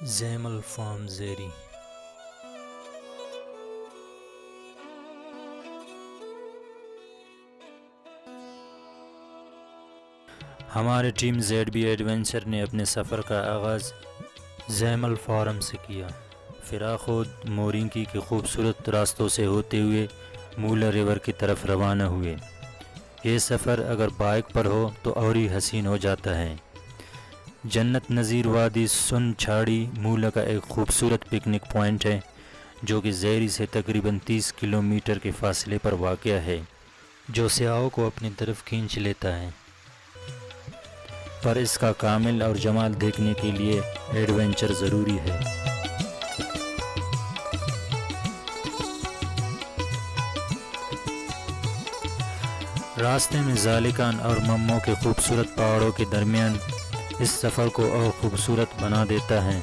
زیم الفام زیری ہمارے team Z B adventure نے اپنے سفر کا آغاز زیم الفارم سے کیا۔ فراخود مورینکی کے خوبصورت راستوں سے ہوتے ہوئے مولا ریور کی طرف روانہ ہوئے۔ یہ سفر اگر بائک پر ہو تو اور ہی حسین ہو جاتا ہے۔ جنت نظیر وادی سن چھاڑی مولا کا ایک خوبصورت پکنک پوائنٹ ہے جو کہ زیری سے تقریباً 30 کلومیٹر کے فاصلے پر واقع ہے، جو سیاحوں کو اپنی طرف کھینچ لیتا ہے۔ پر اس کا کامل اور جمال دیکھنے کے لیے ایڈونچر ضروری ہے۔ راستے میں ذالکان اور ممو کے خوبصورت پہاڑوں کے درمیان اس سفر کو اور خوبصورت بنا دیتا ہے۔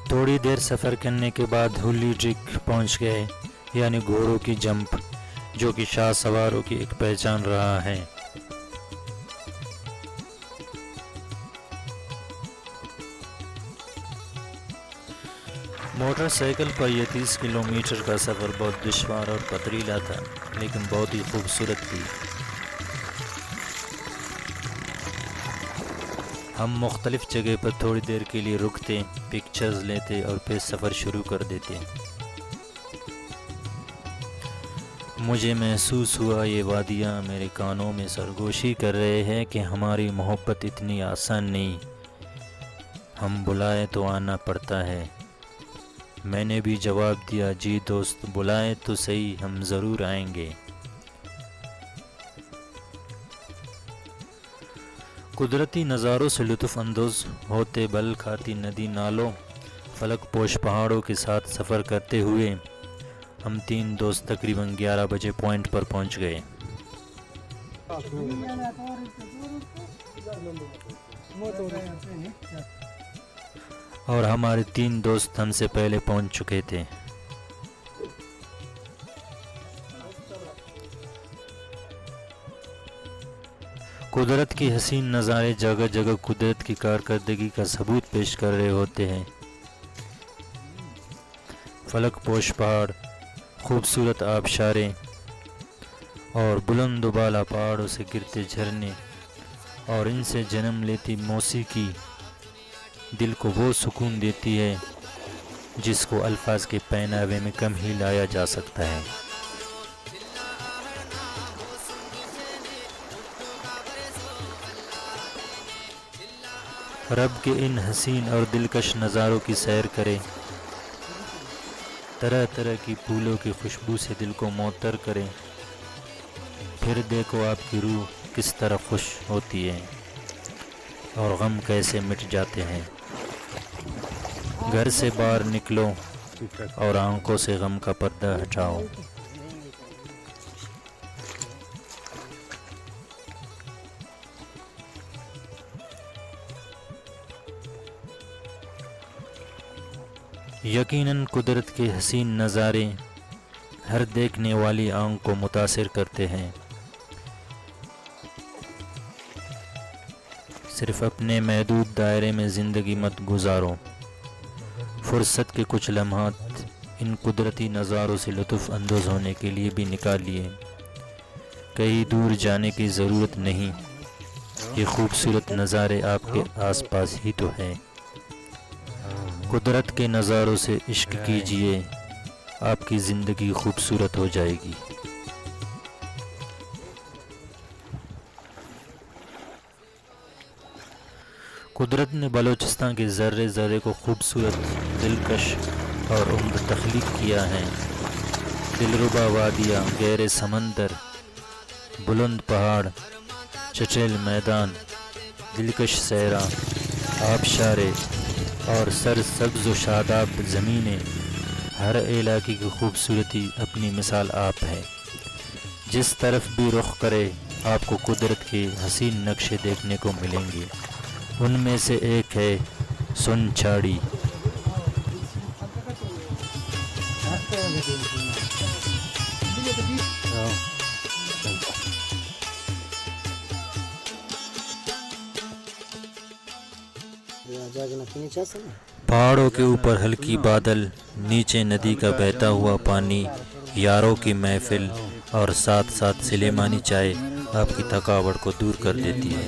تھوڑی دیر سفر کرنے کے بعد ہولی ڈرک پہنچ گئے، یعنی گھوڑوں کی جمپ، جو کہ شاہ سواروں کی ایک پہچان رہا ہے۔ موٹر سائیکل پر یہ 30 کلومیٹر کا سفر بہت دشوار اور پتھریلا تھا، لیکن بہت ہی خوبصورت تھی۔ ہم مختلف جگہ پر تھوڑی دیر کے لیے رکتے، پکچرز لیتے اور پھر سفر شروع کر دیتے۔ مجھے محسوس ہوا یہ وادیاں میرے کانوں میں سرگوشی کر رہے ہیں کہ ہماری محبت اتنی آسان نہیں، ہم بلائے تو آنا پڑتا ہے۔ میں نے بھی جواب دیا، جی دوست، بلائے تو صحیح، ہم ضرور آئیں گے۔ قدرتی نظاروں سے لطف اندوز ہوتے بل کھاتی ندی نالوں، فلک پوش پہاڑوں کے ساتھ سفر کرتے ہوئے ہم 3 دوست تقریباً 11 بجے پوائنٹ پر پہنچ گئے۔ اور ہمارے 3 دوست ہم سے پہلے پہنچ چکے تھے۔ قدرت کی حسین نظارے جگہ جگہ قدرت کی کارکردگی کا ثبوت پیش کر رہے ہوتے ہیں۔ فلک پوش پہاڑ، خوبصورت آبشاریں اور بلند و بالا پہاڑوں سے گرتے جھرنے اور ان سے جنم لیتی موسیقی دل کو وہ سکون دیتی ہے جس کو الفاظ کے پہناوے میں کم ہی لایا جا سکتا ہے۔ رب کے ان حسین اور دلکش نظاروں کی سیر کرے، طرح طرح کی پھولوں کی خوشبو سے دل کو معطر کرے، پھر دیکھو آپ کی روح کس طرح خوش ہوتی ہے اور غم کیسے مٹ جاتے ہیں۔ گھر سے باہر نکلو اور آنکھوں سے غم کا پردہ ہٹاؤ۔ یقیناً قدرت کے حسین نظارے ہر دیکھنے والی آنکھ کو متاثر کرتے ہیں۔ صرف اپنے محدود دائرے میں زندگی مت گزارو، فرصت کے کچھ لمحات ان قدرتی نظاروں سے لطف اندوز ہونے کے لیے بھی نکالیے۔ کہیں دور جانے کی ضرورت نہیں، یہ خوبصورت نظارے آپ کے آس پاس ہی تو ہیں۔ قدرت کے نظاروں سے عشق کیجئے، آپ کی زندگی خوبصورت ہو جائے گی۔ قدرت نے بلوچستان کے ذرے ذرے کو خوبصورت، دلکش اور عمدہ تخلیق کیا ہے۔ دلربا وادیاں، گہرے سمندر، بلند پہاڑ، چٹیل میدان، دلکش صحرا، آبشاریں اور سرسبز و شاداب زمینیں، ہر علاقے کی خوبصورتی اپنی مثال آپ ہے۔ جس طرف بھی رخ کرے آپ کو قدرت کے حسین نقشے دیکھنے کو ملیں گے۔ ان میں سے ایک ہے سن چھاڑی۔ پہاڑوں کے اوپر ہلکی بادل، نیچے ندی کا بہتا ہوا پانی، یاروں کی محفل اور ساتھ ساتھ سلیمانی چائے آپ کی تھکاوٹ کو دور کر دیتی ہے۔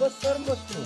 بس سر مسلم